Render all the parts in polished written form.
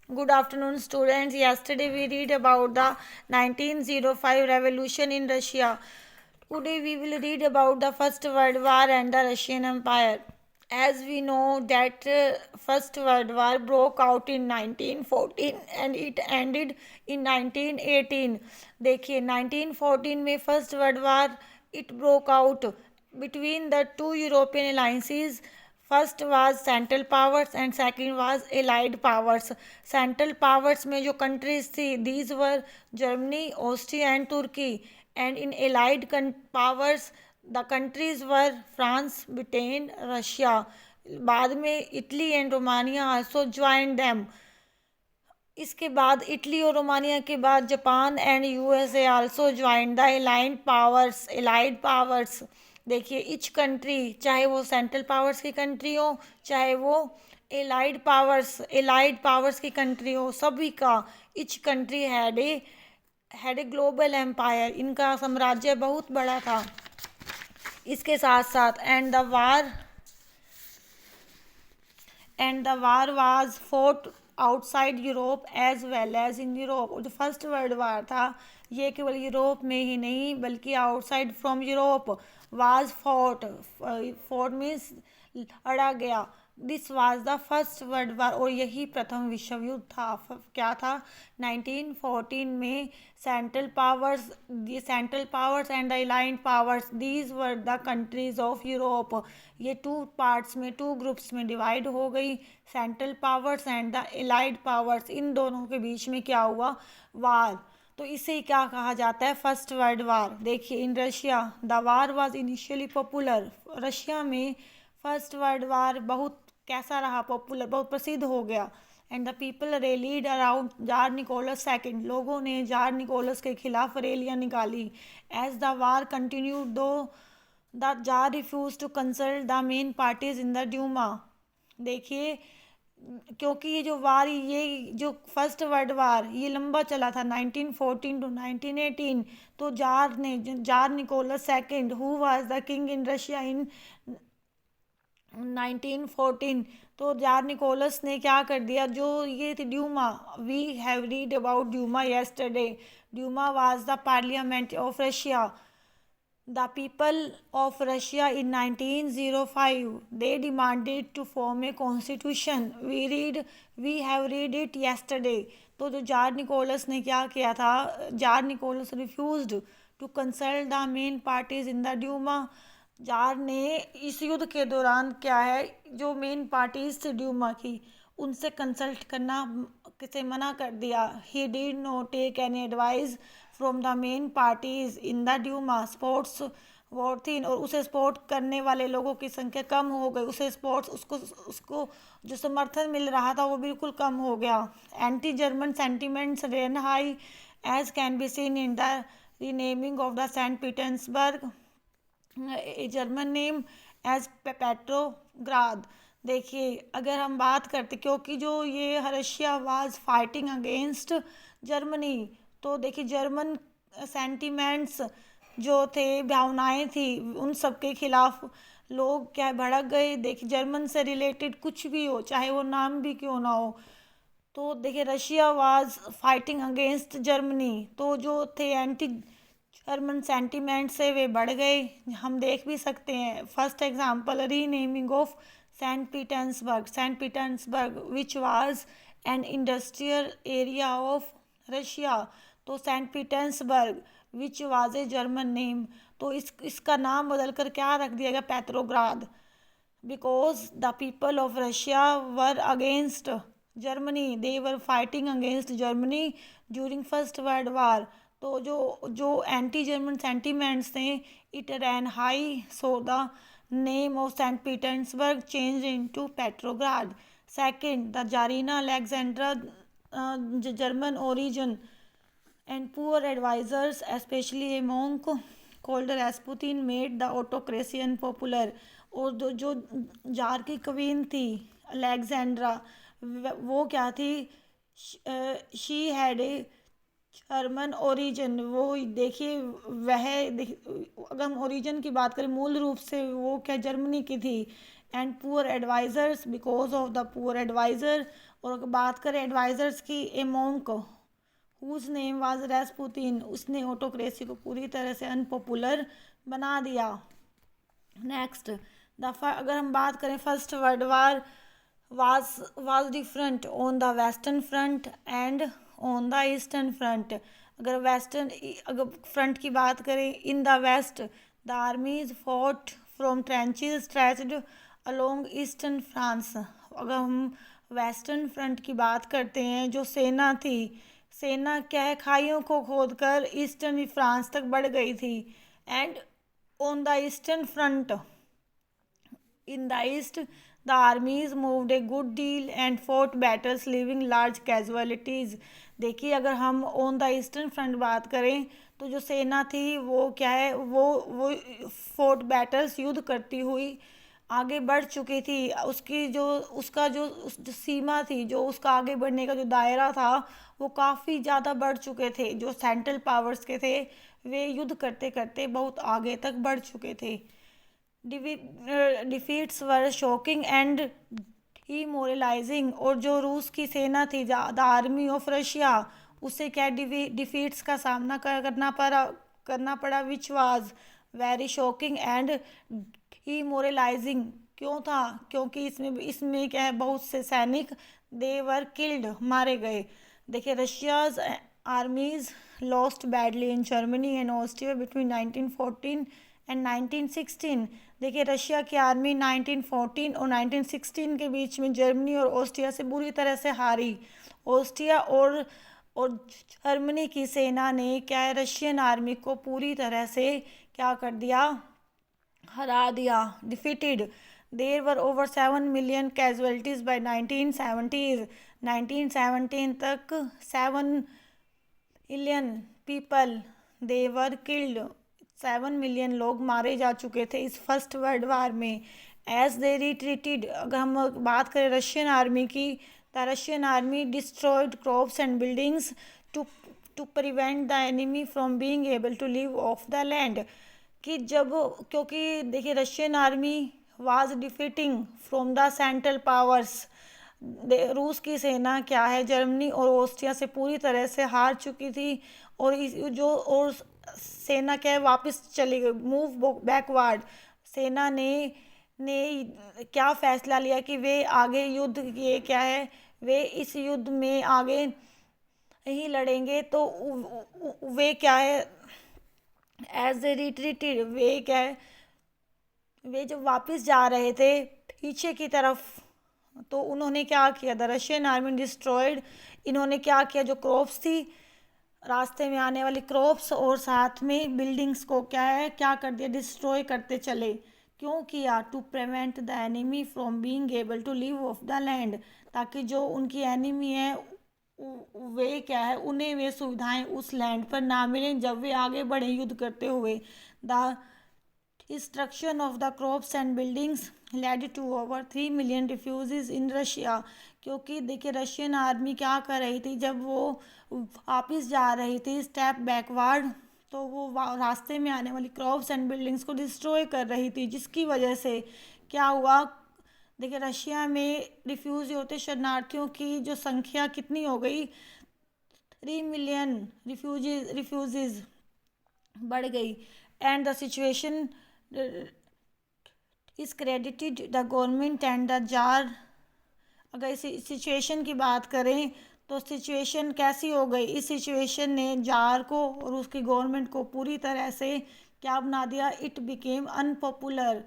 Good afternoon, students. Yesterday we read about the 1905 revolution in Russia. Today we will read about the First World War and the Russian Empire. As we know that First World War broke out in 1914 and it ended in 1918. देखिए 1914 में First World War it broke out between the two European alliances. First was central powers and second was allied powers. Central powers में जो countries थी these were Germany, Austria and Turkey. And in allied powers the countries were France, Britain, Russia. बाद में Italy and Romania also join them. इसके बाद Italy और Romania के बाद Japan and USA also join the allied powers. देखिए each country, चाहे वो सेंट्रल पावर्स की कंट्री हो, चाहे वो एलाइड पावर्स की कंट्री हो, सभी का each country had a global empire. इनका साम्राज्य बहुत बड़ा था. इसके साथ साथ and the war was fought outside Europe as well as in Europe. जो फर्स्ट वर्ल्ड वार था ये केवल यूरोप में ही नहीं बल्कि outside from Europe was fought means लड़ा गया. This was the first world war और यही प्रथम विश्व युद्ध था. क्या था 1914 में central powers and the allied powers these were the countries of Europe. ये टू ग्रुप्स में डिवाइड हो गई. Central powers and the allied powers, इन दोनों के बीच में क्या हुआ, वार. तो इसे क्या कहा जाता है, फर्स्ट वर्ल्ड वार. देखिए in Russia the war was initially popular. Russia में फर्स्ट वर्ल्ड वार बहुत कैसा रहा, पॉपुलर, बहुत प्रसिद्ध हो गया. And the people rallied around tsar Nicholas second. लोगों ने जार निकोलस के खिलाफ रैलियां निकाली. As the war continued though the tsar refuse to consult the main parties in the Duma. देखिए क्योंकि ये जो फर्स्ट वर्ल्ड वार ये लंबा चला था 1914 टू 1918. तो tsar Nicholas second who was the king in Russia in 1914. तो जार निकोलस ने क्या कर दिया, जो ये थी Duma, we have read about Duma yesterday. Duma was the parliament of Russia. The people of Russia in 1905 they demanded to form a constitution. We have read it yesterday. तो जो jar Nicholas ने क्या किया था, Tsar Nicholas refused to consult the main parties in the Duma. Tsar ने इस युद्ध के दौरान क्या है, जो मेन पार्टीज थी ड्यूमा की उनसे कंसल्ट करना किसे मना कर दिया. He did not take any advice from the main parties in the Duma. Sports war थी और उसे सपोर्ट करने वाले लोगों की संख्या कम हो गई. उसको जो समर्थन मिल रहा था वो बिल्कुल कम हो गया. Anti German sentiments ran high as can be seen in the renaming of the Saint Petersburg a German name as Petrograd. देखिए अगर हम बात करते, क्योंकि जो ये Russia was fighting against Germany, तो देखिए जर्मन सेंटिमेंट्स जो थे, भावनाएं थी, उन सब के खिलाफ लोग क्या भड़क गए. देखिए जर्मन से रिलेटेड कुछ भी हो, चाहे वो नाम भी क्यों ना हो, तो देखिए Russia was fighting against Germany. तो जो थे एंटी जर्मन सेंटिमेंट से वे बढ़ गए. हम देख भी सकते हैं. First example renaming of Saint Petersburg which was an industrial area of Russia. तो Saint Petersburg which was a German name, तो इसका नाम बदलकर क्या रख दिया गया, Petrograd. Because the people of Russia were against Germany, they were fighting against Germany during first world war. तो जो एंटी जर्मन सेंटिमेंट्स थे, it ran high, so the name of Saint Petersburg change into Petrograd. Second the जारीना Alexandra German origin and poor advisors, especially a monk called Rasputin, made the autocracy unpopular. और जो jar की queen थी Alexandra, वो क्या थी, she had a German origin. वो देखिए अगर हम ओरिजिन की बात करें, मूल रूप से वो क्या जर्मनी की थी. And poor advisers, because of the poor adviser और अगर बात करें एडवाइज़र्स की, a monk whose name was Rasputin, उसने ऑटोक्रेसी को पूरी तरह से अनपॉपुलर बना दिया। नेक्स्ट अगर हम बात करें first world war was different on the western front and on the eastern front। अगर फ्रंट की बात करें, in the west the armies fought from trenches stretched along eastern France. अगर हम वेस्टर्न फ्रंट की बात करते हैं, जो सेना क्या है, खाइयों को खोदकर ईस्टर्न फ्रांस तक बढ़ गई थी। And on the eastern front in the east, the armies moved a good deal and fought battles leaving large casualties। देखिए, अगर हम ऑन द ईस्टर्न फ्रंट बात करें तो जो सेना थी वो क्या है, वो फोर्ट बैटल्स युद्ध करती हुई आगे बढ़ चुकी थी। जो सीमा थी, जो उसका आगे बढ़ने का जो दायरा था, वो काफ़ी ज़्यादा बढ़ चुके थे। जो सेंट्रल पावर्स के थे वे युद्ध करते करते बहुत आगे तक बढ़ चुके थे। Defeats were shocking and demoralising. और जो रूस की सेना थी, द आर्मी ऑफ रशिया, उसे क्या डिफीट्स का सामना करना पड़ा which was very shocking and demoralising. क्यों था? क्योंकि इसमें क्या है, बहुत से सैनिक दे वर किल्ड, मारे गए। देखिए, Russia's आर्मीज lost badly in Germany and Austria between 1914 and 1916। देखिए, रशिया की आर्मी 1914 और 1916 के बीच में जर्मनी और ऑस्ट्रिया से बुरी तरह से हारी। ऑस्ट्रिया और जर्मनी की सेना ने क्या है, रशियन आर्मी को पूरी तरह से क्या कर दिया, हरा दिया, defeated. There were over 7 million casualties by 1970। 1917 तक 7 million people they were killed, 7 million लोग मारे जा चुके थे इस फर्स्ट वर्ल्ड वार में। एज दे रिट्रीटेड, अगर हम बात करें रशियन आर्मी की, the Russian army destroyed crops and buildings to prevent the enemy from being able to live off the land. क्योंकि देखिए, Russian army was defeating from the central powers. रूस की सेना क्या है, जर्मनी और ऑस्ट्रिया से पूरी तरह से हार चुकी थी। और सेना क्या है, वापस चली गई, मूव बैकवर्ड। सेना ने क्या फैसला लिया कि वे आगे ये क्या है, वे इस युद्ध में आगे नहीं लड़ेंगे। तो वे क्या है, एज ए रिट्रीटेड, वे क्या है, वे जब वापस जा रहे थे पीछे की तरफ, तो उन्होंने क्या किया, द रशियन आर्मी डिस्ट्रॉयड, इन्होंने क्या किया, जो क्रॉप्स थी, रास्ते में आने वाली क्रॉप्स और साथ में बिल्डिंग्स को क्या कर दिया, डिस्ट्रॉय करते चले। क्यों किया? To prevent the enemy from being able to live off the land, ताकि जो उनकी एनिमी है वे क्या है, उन्हें वे सुविधाएं उस लैंड पर ना मिलें जब वे आगे बढ़े युद्ध करते हुए। The destruction of the crops and buildings led to over 3 million refugees in Russia. क्योंकि देखिए, रशियन आर्मी क्या कर रही थी, जब वो वापस जा रही थी स्टेप बैकवर्ड, तो वो रास्ते में आने वाली क्रॉप्स एंड बिल्डिंग्स को डिस्ट्रॉय कर रही थी, जिसकी वजह से क्या हुआ, देखिए, रशिया में रिफ्यूजी होते शरणार्थियों की जो संख्या कितनी हो गई, 3 मिलियन रिफ्यूजीज बढ़ गई। And the situation is credited the government and the jar. अगर इस सिचुएशन की बात करें तो सिचुएशन कैसी हो गई, इस सिचुएशन ने जार को और उसकी गवर्नमेंट को पूरी तरह से क्या बना दिया, it became unpopular.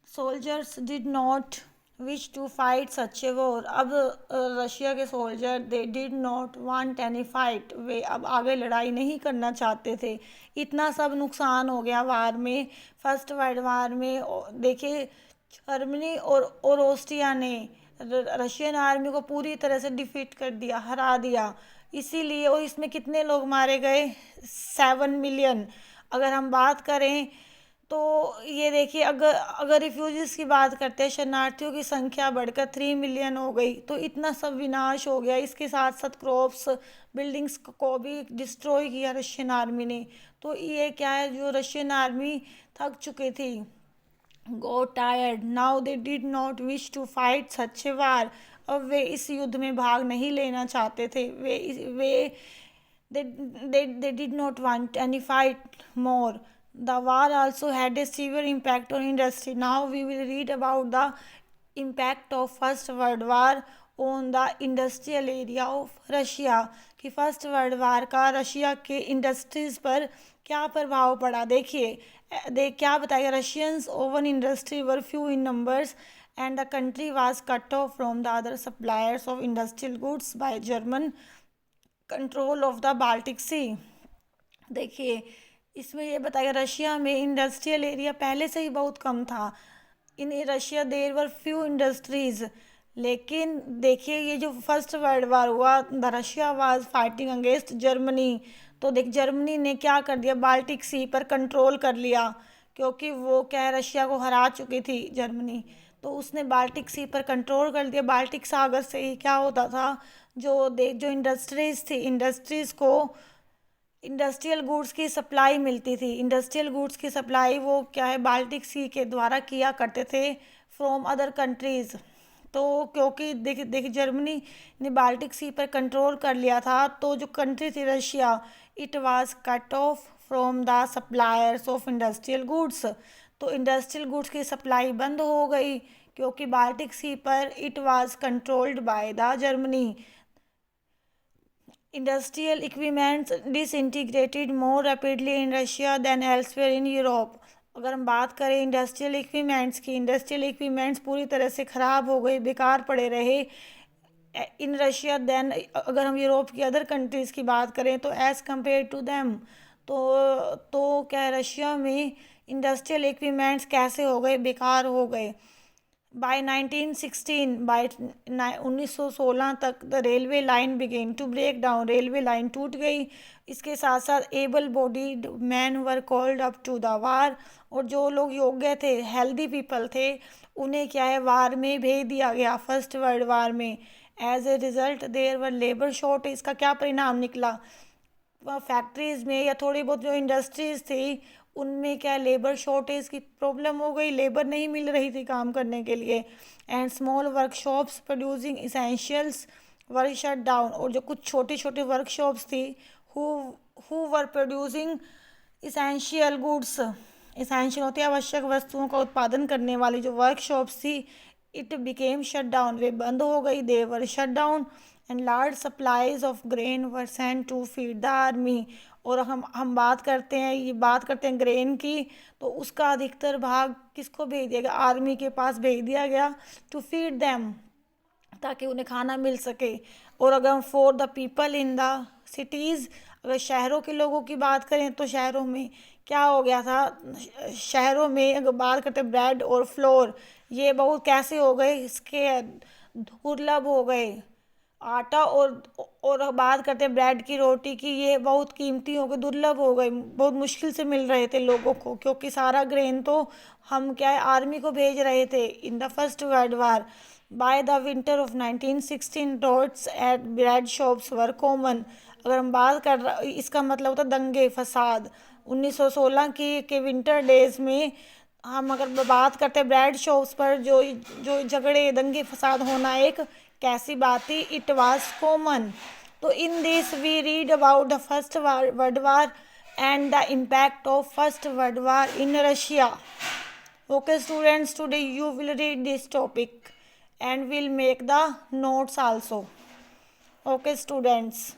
Soldiers did not wish to fight such a war. अब रशिया के soldier they did not want any fight, वे अब आगे लड़ाई नहीं करना चाहते थे। इतना सब नुकसान हो गया वार में, फर्स्ट वर्ल्ड वार में। देखिए, जर्मनी और ऑस्ट्रिया ने रशियन आर्मी को पूरी तरह से डिफीट कर दिया, हरा दिया। इसीलिए, और इसमें कितने लोग मारे गए, 7 मिलियन। अगर हम बात करें तो ये देखिए, अगर रिफ्यूजीज़ की बात करते हैं, शरणार्थियों की संख्या बढ़कर 3 मिलियन हो गई, तो इतना सब विनाश हो गया। इसके साथ साथ क्रॉप्स, बिल्डिंग्स को भी डिस्ट्रॉय किया रशियन आर्मी ने। तो ये क्या है, जो रशियन आर्मी थक चुकी थी, go tired, now they did not wish to fight such a war. अब वे इस युद्ध में भाग नहीं लेना चाहते थे। वे they did not want any fight more. The war also had a severe impact on industry. Now we will read about the impact of First World War on the industrial area of Russia. कि first world वार का Russia के industries पर क्या प्रभाव पड़ा। देखिए क्या बताएगा। Russians oven industry were few in numbers and the country was cut off from the other suppliers of industrial goods by German control of the Baltic Sea. देखिए इसमें ये बताया रशिया में इंडस्ट्रियल एरिया पहले से ही बहुत कम था। In Russia there were few industries. लेकिन देखिए ये जो फर्स्ट वर्ल्ड वार हुआ, the Russia was fighting against Germany. तो देख जर्मनी ने क्या कर दिया, बाल्टिक सी पर कंट्रोल कर लिया, क्योंकि वो क्या है रशिया को हरा चुकी थी जर्मनी। तो उसने बाल्टिक सी पर कंट्रोल कर दिया। बाल्टिक सागर से ही क्या होता था, जो इंडस्ट्रीज थी, इंडस्ट्रीज को इंडस्ट्रियल गुड्स की सप्लाई मिलती थी। इंडस्ट्रियल गुड्स की सप्लाई वो क्या है बाल्टिक सी के द्वारा किया करते थे फ्रॉम अदर कंट्रीज़। तो क्योंकि देख जर्मनी ने बाल्टिक सी पर कंट्रोल कर लिया था, तो जो कंट्री थी Russia, it was cut off from the suppliers of industrial goods. तो इंडस्ट्रियल गुड्स की सप्लाई बंद हो गई, क्योंकि बाल्टिक सी पर it was controlled by the Germany. Industrial equipments disintegrated more rapidly in Russia than elsewhere in Europe. अगर हम बात करें इंडस्ट्रियल इक्विपमेंट्स की, इंडस्ट्रियल इक्विपमेंट्स पूरी तरह से ख़राब हो गए, बेकार पड़े रहे इन रशिया दैन। अगर हम यूरोप की अदर कंट्रीज़ की बात करें तो एज़ कम्पेयर टू देम, तो क्या है रशिया में इंडस्ट्रियल इक्विपमेंट्स कैसे हो गए, बेकार हो गए। बाय 1916 तक the railway line began to break down. Railway line टूट गई। इसके साथ साथ able bodied men were called up to the war. और जो लोग योग्य थे, हेल्दी पीपल थे, उन्हें क्या है वार में भेज दिया गया, फर्स्ट वर्ल्ड वार में। As a result there were labour shortage. का क्या परिणाम निकला, फैक्ट्रीज में या थोड़ी बहुत जो इंडस्ट्रीज थी उनमें क्या लेबर शॉर्टेज की प्रॉब्लम हो गई, लेबर नहीं मिल रही थी काम करने के लिए। And small workshops producing essentials were shut down. और जो कुछ छोटी छोटी वर्कशॉप्स थी who were producing essential goods, essential होती है आवश्यक वस्तुओं का उत्पादन करने वाली जो वर्कशॉप्स थी, इट बिकेम शट डाउन, वे बंद हो गई, they were shut down. And large supplies of grain were sent to feed the army. और हम बात करते हैं ग्रेन की, तो उसका अधिकतर भाग किसको भेज दिया गया, आर्मी के पास भेज दिया गया, टू फीड देम, ताकि उन्हें खाना मिल सके। और अगर हम for the people in the cities, अगर शहरों के लोगों की बात करें तो शहरों में क्या हो गया था, शहरों में अगर बात करते हैं ब्रेड और फ्लोर, ये बहुत कैसे हो गए, इसके दुर्लभ हो गए। आटा और बात करते हैं ब्रेड की, रोटी की, ये बहुत कीमती हो गए, दुर्लभ हो गए, बहुत मुश्किल से मिल रहे थे लोगों को, क्योंकि सारा ग्रेन तो हम क्या है आर्मी को भेज रहे थे in the first world war. By the winter of 1916 roads at bread shops were common. अगर हम बात कर रहे, इसका मतलब होता दंगे फसाद। 1916 के विंटर डेज में हम अगर बात करते हैं ब्रेड शॉप्स पर जो झगड़े दंगे फसाद होना एक कैसी बात थी, इट वाज कॉमन। तो in this we read about the first world war and the impact of first world war in Russia. Okay students, today you will read this topic and will make the notes also. Okay students.